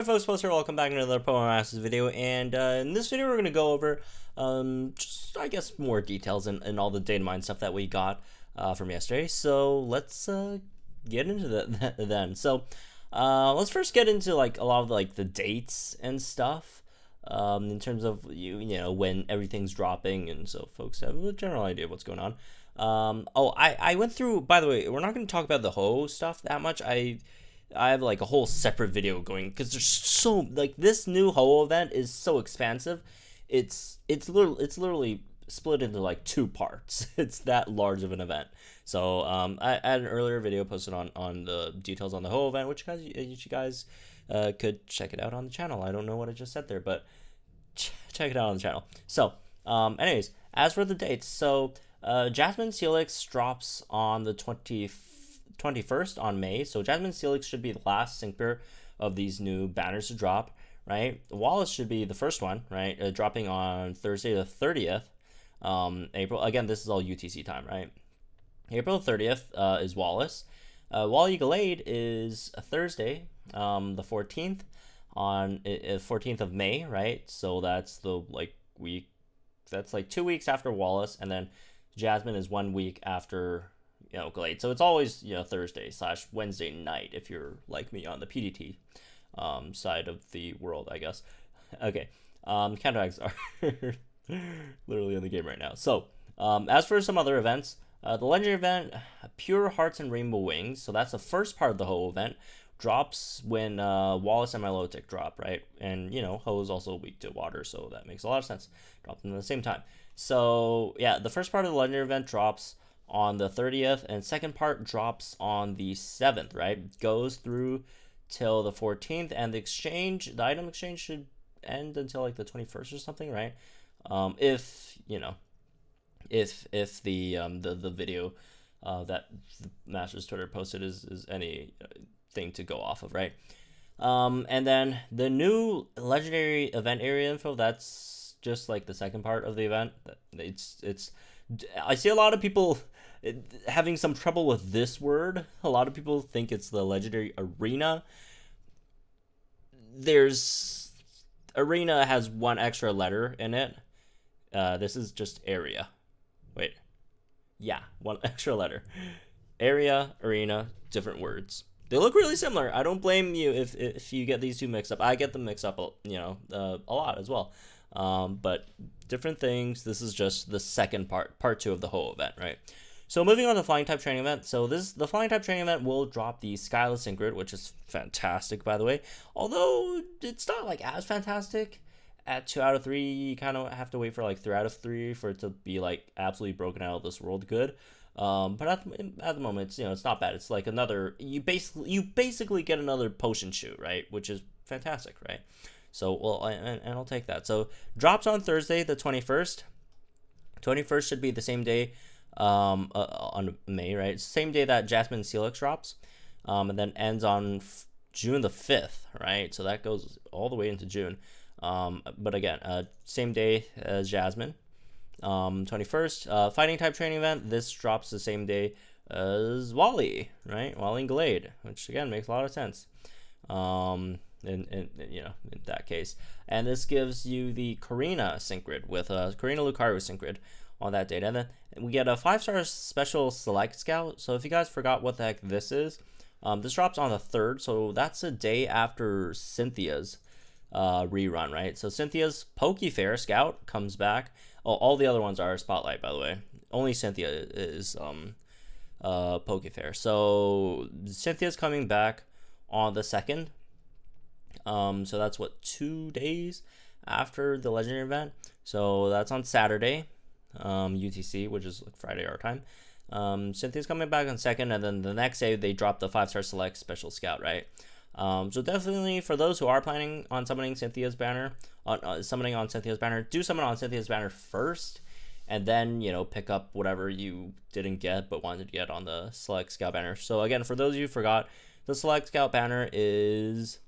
Hey folks, Poster, welcome back to another Pokemon Masters video, and in this video we're going to go over just, I guess, more details and all the Datamined stuff that we got from yesterday. So let's get into that then. So let's first get into like a lot of like the dates and stuff in terms of you know when everything's dropping, and so folks have a general idea of what's going on. I went through, by the way, we're not going to talk about the Ho stuff that much. I have like a whole separate video going because there's so like this new Ho event is so expansive. It's literally split into like two parts. It's that large of an event. So I had an earlier video posted on the details on the Ho event, which you guys could check it out on the channel. I don't know what I just said there, but check it out on the channel. So anyways, as for the dates, so Jasmine Helix drops on the 21st on May. So Jasmine Helix should be the last sync of these new banners to drop, right? Wallace should be the first one, right? Dropping on Thursday the 30th, April. Again, this is all UTC time, right? April 30th is Wallace. Wally Glade is a Thursday, the 14th, on 14th of May, right? So that's the week. That's like 2 weeks after Wallace, and then Jasmine is 1 week after Glade. So it's always Thursday/Wednesday night if you're like me on the PDT side of the world, I guess. Okay, counterags are literally in the game right now. So as for some other events, the legendary event Pure Hearts and Rainbow Wings, so that's the first part of the Ho event, drops when Wallace and Milotic drop, right? And Ho is also weak to water, so that makes a lot of sense. Drop them at the same time. So yeah, the first part of the legendary event drops on the 30th, and second part drops on the 7th, right? Goes through till the 14th, and the item exchange should end until like the 21st or something, right? If the video that Master's Twitter posted is anything to go off of, right? And then the new legendary event area info, that's just like the second part of the event. It's I see a lot of people having some trouble with this word. A lot of people think it's the legendary arena. Arena has one extra letter in it. This is just area. Wait. Yeah, one extra letter. Area, arena, different words. They look really similar. I don't blame you if you get these two mixed up. I get them mixed up, a lot as well. But different things. This is just the second part 2 of the whole event, right? So moving on to the Flying Type Training Event. So the Flying Type Training Event will drop the Skyless Synchro, which is fantastic, by the way. Although it's not like as fantastic. At 2 out of 3, you kind of have to wait for like 3 out of 3 for it to be like absolutely broken out of this world good. But at the moment, it's not bad. It's like another, you basically get another potion shoot, right? Which is fantastic, right? So, well, and I'll take that. So, drops on Thursday, the 21st. 21st should be the same day on May, right? Same day that Jasmine Helix drops. And then ends on June the 5th, right? So, that goes all the way into June. But again, same day as Jasmine. 21st. Fighting Type Training Event. This drops the same day as Wally, right? Wally and Glade, which, again, makes a lot of sense. In that case, and this gives you the Karina Synchro with Karina Lucario Synchro on that date, and then we get a 5-star special select scout. So if you guys forgot what the heck this is, this drops on the 3rd, so that's a day after Cynthia's rerun, right? So Cynthia's Pokefair Scout comes back. Oh, all the other ones are Spotlight, by the way. Only Cynthia is Pokefair. So Cynthia's coming back on the 2nd. So that's 2 days after the legendary event. So that's on Saturday, UTC, which is like Friday our time. Cynthia's coming back on 2nd, and then the next day they drop the 5-star select special scout, right? So definitely for those who are planning on summoning Cynthia's banner, do summon on Cynthia's banner first, and then pick up whatever you didn't get but wanted to get on the select scout banner. So again, for those of you who forgot, the select scout banner is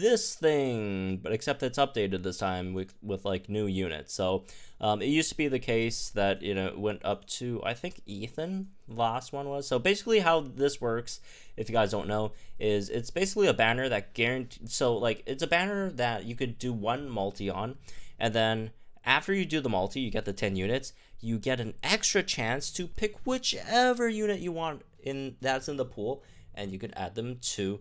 this thing, but except it's updated this time with like new units. So it used to be the case that, you know, it went up to, I think, Ethan, the last one was. So basically how this works, if you guys don't know, is it's basically a banner that guarantees, so like it's a banner that you could do one multi on, and then after you do the multi, you get the 10 units, you get an extra chance to pick whichever unit you want in that's in the pool, and you could add them to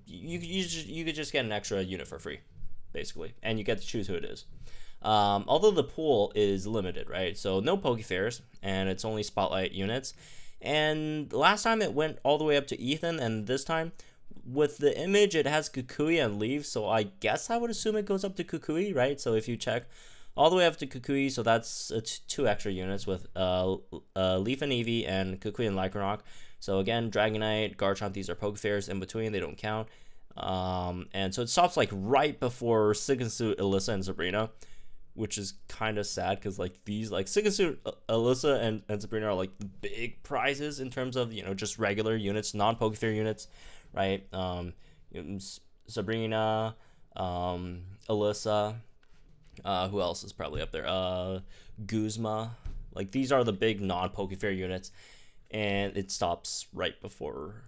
you could just get an extra unit for free, basically, and you get to choose who it is. Although the pool is limited, right? So no Pokefairs, and it's only Spotlight units. And last time it went all the way up to Ethan, and this time with the image it has Kukui and Leaf, so I guess I would assume it goes up to Kukui, right? So if you check all the way up to Kukui, so that's 2 extra units with Leaf and Eevee and Kukui and Lycanroc. So again, Dragonite, Garchomp, these are Pokefairs in between, they don't count. And so it stops like right before Suit, Alyssa, and Sabrina, which is kind of sad because like these, like Suit, Alyssa, and Sabrina are like the big prizes in terms of, you know, just regular units, non-Pokefair units, right? Sabrina, Alyssa, who else is probably up there? Guzma. Like these are the big non-Pokefair units, and it stops right before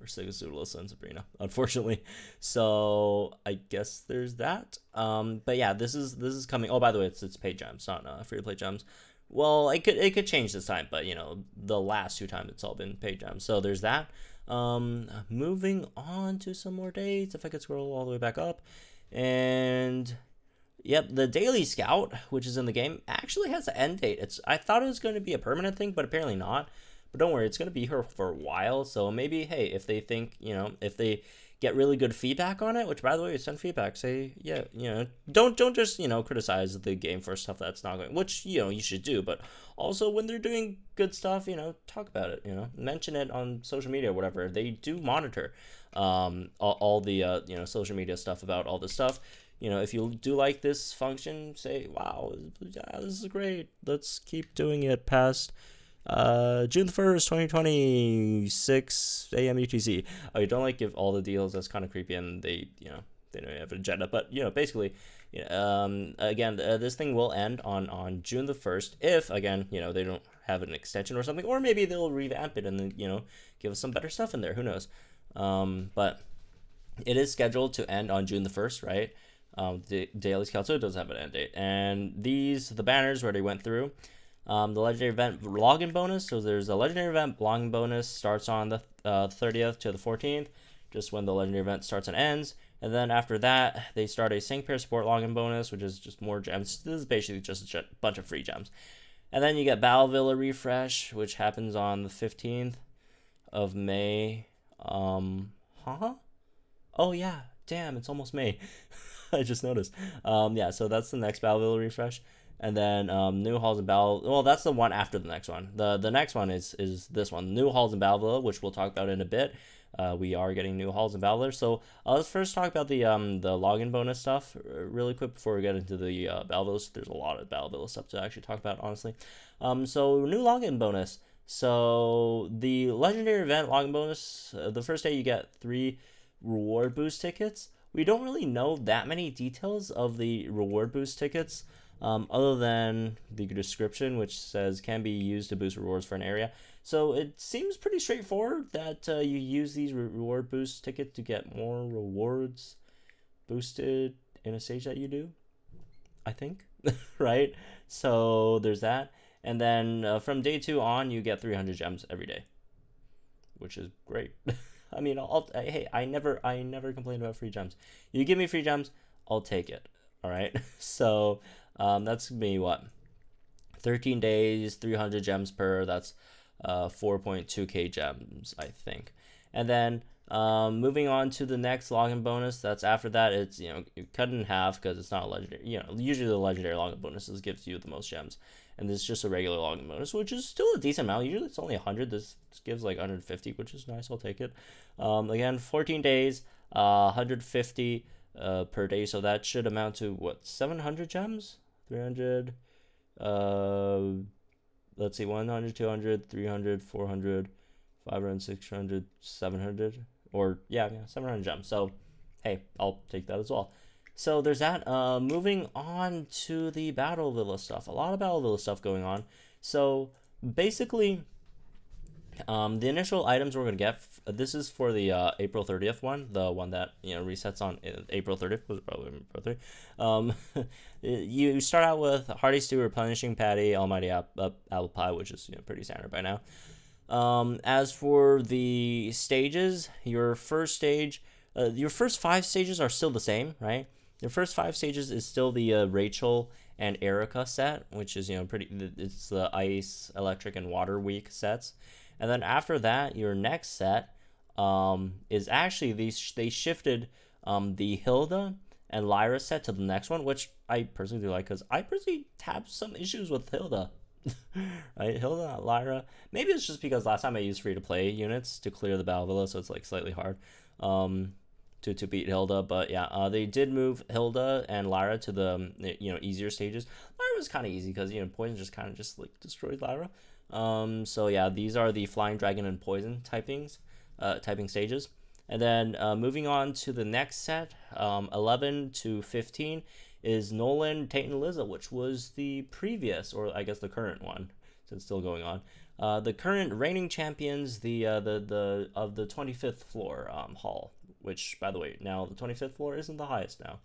Alyssa, and Sabrina, unfortunately. So I guess there's that. But yeah, this is coming. Oh, by the way, it's paid gems, not free to play gems. Well, it could change this time, but you know, the last 2 times it's all been paid gems. So there's that. Moving on to some more dates, if I could scroll all the way back up. And yep, the Daily Scout, which is in the game, actually has an end date. I thought it was going to be a permanent thing, but apparently not. But don't worry, it's going to be here for a while. So maybe, hey, if they think, you know, if they get really good feedback on it, which by the way, send feedback, say, yeah, you know, don't just, you know, criticize the game for stuff that's not going, which, you know, you should do, but also when they're doing good stuff, you know, talk about it, you know, mention it on social media or whatever. They do monitor all the, you know, social media stuff about all this stuff. You know, if you do like this function, say, wow, yeah, this is great. Let's keep doing it past June 1st, 2026 a.m. UTC. Oh, you don't like give all the deals. That's kind of creepy, and they, you know, they don't have an agenda. But, you know, basically, you know, again, this thing will end on June the 1st if, again, you know, they don't have an extension or something, or maybe they'll revamp it and then, you know, give us some better stuff in there. Who knows? But it is scheduled to end on June the 1st, right? The Daily Scout, so it does have an end date. And the banners where they went through, the legendary event login bonus. So there's a legendary event login bonus, starts on the 30th to the 14th, just when the legendary event starts and ends. And then after that, they start a sync pair support login bonus, which is just more gems. This is basically just a bunch of free gems. And then you get Battle Villa refresh, which happens on the 15th of May. Oh yeah, damn, it's almost May. I just noticed. Yeah, so that's the next Battle Villa refresh. And then New Halls and Battle. Well, that's the one after the next one. The next one is this one, New Halls and Battle Villa, which we'll talk about in a bit. We are getting New Halls and Battle Villa. So let's first talk about the login bonus stuff really quick before we get into the Battle Villa. There's a lot of Battle Villa stuff to actually talk about, honestly. So new login bonus. So the legendary event login bonus. The first day you get 3 reward boost tickets. We don't really know that many details of the reward boost tickets. Other than the description, which says can be used to boost rewards for an area. So it seems pretty straightforward that you use these reward boost tickets to get more rewards boosted in a stage that you do, I think, right? So there's that. And then from day 2 on, you get 300 gems every day, which is great. I mean, hey, I never complain about free gems. You give me free gems, I'll take it. All right. So that's gonna be what, 13 days, 300 gems per. That's 4.2k gems, I think. And then moving on to the next login bonus. That's after that. It's, you know, you cut it in half because it's not a legendary. You know, usually the legendary login bonuses gives you the most gems, and this is just a regular login bonus, which is still a decent amount. Usually it's only 100. This gives like 150, which is nice. I'll take it. Again, 14 days, 150 per day, so that should amount to what, 700 gems? 300. Let's see, 100, 200, 300, 400, 500, 600, 700, or yeah, 700 gems. So hey, I'll take that as well. So there's that. Moving on to the Battle Villa stuff. A lot of Battle Villa stuff going on. So basically, the initial items we're gonna get. This is for the April 30th one, the one that resets on April 30th. Was probably April 30th. You start out with hearty stew, replenishing patty, almighty apple pie, which is pretty standard by now. As for the stages, your first stage, your first 5 stages are still the same, right? Your first 5 stages is still the Rachel and Erica set, which is pretty. It's the ice, electric, and water week sets. And then after that, your next set is actually they shifted the Hilda and Lyra set to the next one, which I personally do like because I personally have some issues with Hilda. Right, Hilda, Lyra. Maybe it's just because last time I used free-to-play units to clear the Battle Villa, so it's like slightly hard to beat Hilda. But yeah, they did move Hilda and Lyra to the easier stages. Lyra was kind of easy because poison just kind of just like destroyed Lyra. So yeah, these are the Flying Dragon and Poison typing stages. And then moving on to the next set, 11 to 15 is Nolan, Tate, and Liza, which was the previous, or I guess the current one, since it's still going on. The current reigning champions, the of the 25th floor hall, which by the way, now the 25th floor isn't the highest now.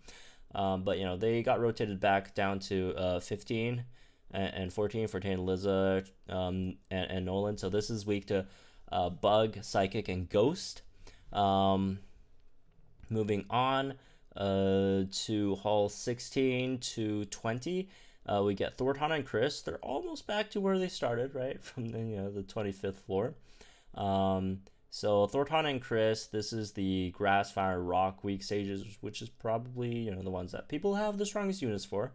But they got rotated back down to 15 and 14 for Tate and Liza and Nolan. So this is weak to Bug, Psychic, and Ghost. Moving on to Hall 16 to 20, we get Thorton and Chris. They're almost back to where they started, right, from the 25th floor. So Thorton and Chris, this is the Grass, Fire, Rock weak stages, which is probably the ones that people have the strongest units for.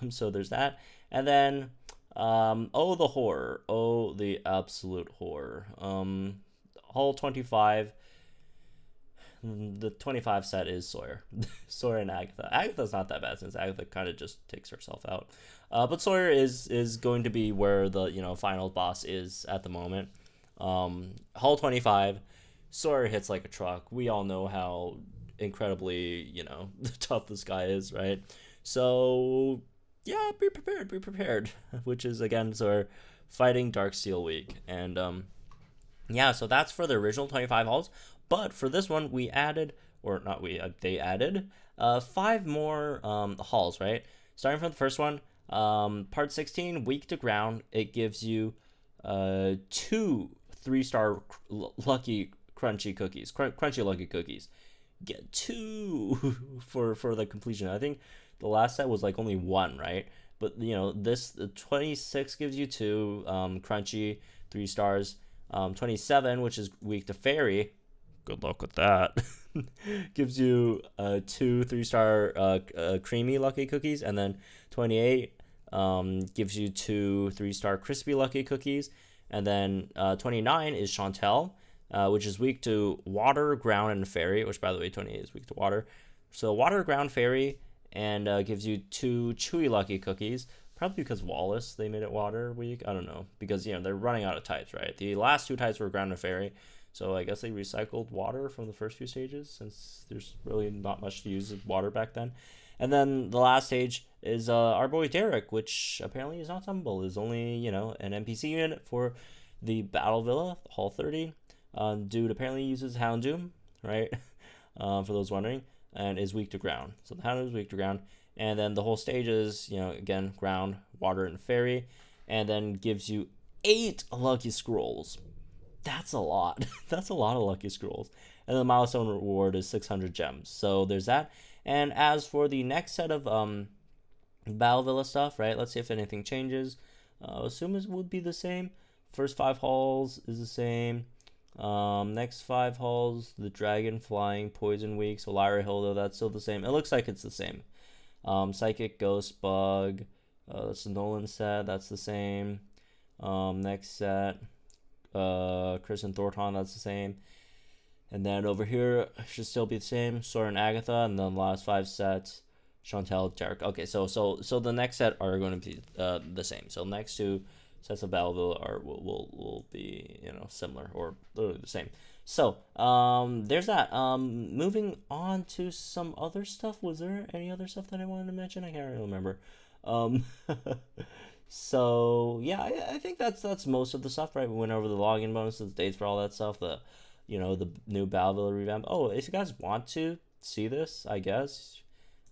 So there's that. And then the horror, the absolute horror. Hall 25, the 25 set is Sawyer. Sawyer and Agatha. Agatha's not that bad since Agatha kind of just takes herself out. But Sawyer is going to be where the final boss is at the moment. Hall 25, Sawyer hits like a truck. We all know how incredibly tough this guy is, right? So yeah, be prepared. Which is again Sawyer fighting Darksteel week. And yeah, so that's for the original 25 halls. But for this one, we added, or not we, they added 5 more halls, right? Starting from the first one, part 16, weak to ground. It gives you 2 3-star lucky crunchy cookies, crunchy lucky cookies. Get 2 for the completion. I think the last set was like only 1, right? But the 26 gives you 2 crunchy 3 stars. 27, which is weak to fairy. Good luck with that. Gives you 2 3-star creamy lucky cookies, and then 28 gives you 2 3-star crispy lucky cookies, and then 29 is Chantel, which is weak to water, ground, and fairy. Which by the way, 28 is weak to water. So water, ground, fairy, and gives you 2 chewy lucky cookies. Probably because Wallace, they made it water weak. I don't know. Because, they're running out of types, right? The last 2 types were ground and fairy. So I guess they recycled water from the first few stages since there's really not much to use with water back then. And then the last stage is our boy Derek, which apparently is not summonable. Is only, an NPC unit for the Battle Villa, Hall 30. Dude apparently uses Houndoom, right? For those wondering. And is weak to ground. So the Houndoom is weak to ground. And then the whole stage is, again, ground, water, and fairy. And then gives you 8 lucky scrolls. That's a lot. That's a lot of lucky scrolls. And the milestone reward is 600 gems. So there's that. And as for the next set of Battle Villa stuff, right? Let's see if anything changes. Assume it would be the same. First 5 halls is the same. Next 5 halls, the Dragon, Flying, Poison week. So Lyra, Hilda, that's still the same. It looks like it's the same. Psychic, Ghost, Bug. That's the Nolan set. That's the same. Next set, Chris and Thorton. That's the same. And then over here should still be the same. Sora and Agatha. And then the last 5 sets, Chantel, Derek. Okay, so the next set are going to be the same. So next 2 sets of Battle Villa will be similar or literally the same. So, there's that. Moving on to some other stuff. Was there any other stuff that I wanted to mention? I can't really remember. Um, so yeah, I think that's most of the stuff, right? We went over the login bonuses, dates for all that stuff, the new Battleville revamp. Oh, if you guys want to see this, I guess,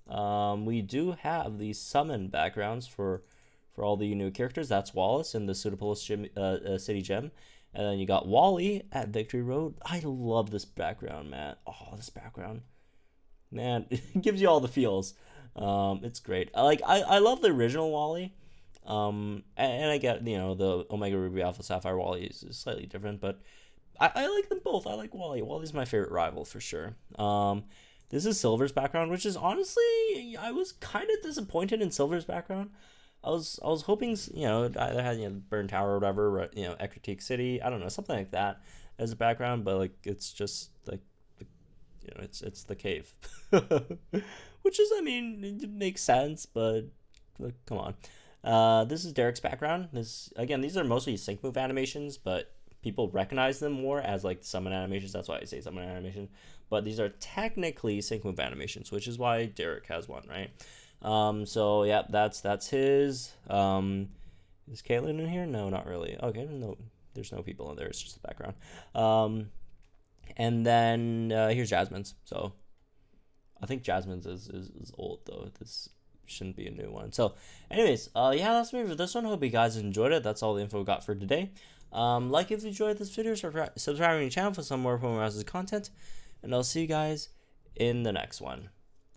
we do have the summon backgrounds for all the new characters. That's Wallace in the Pseudopolis City Gem. And then you got Wally at Victory Road. I love this background, man. Oh, this background, man, it gives you all the feels. It's great. I love the original Wally. And I get, the Omega Ruby Alpha Sapphire Wally is slightly different, but I like them both. I like Wally. Wally's my favorite rival for sure. This is Silver's background, which is honestly, I was kind of disappointed in Silver's background. I was hoping, either had Burn Tower or whatever, Ecruteak City, I don't know, something like that as a background, but like it's just like, it's the cave, which is, I mean, it makes sense, but like, come on. This is Derek's background. These are mostly sync move animations, but people recognize them more as like summon animations. That's why I say summon animation. But these are technically sync move animations, which is why Derek has one, right? So yeah, that's his. Is Caitlin in here? No, not really. Okay, no, there's no people in there. It's just the background. And then here's Jasmine's. So I think Jasmine's is old though. This shouldn't be a new one. So anyways, yeah, that's me for this one. Hope you guys enjoyed it. That's all the info we got for today. Like if you enjoyed this video, subscribe to the channel for some more Revirise content, and I'll see you guys in the next one.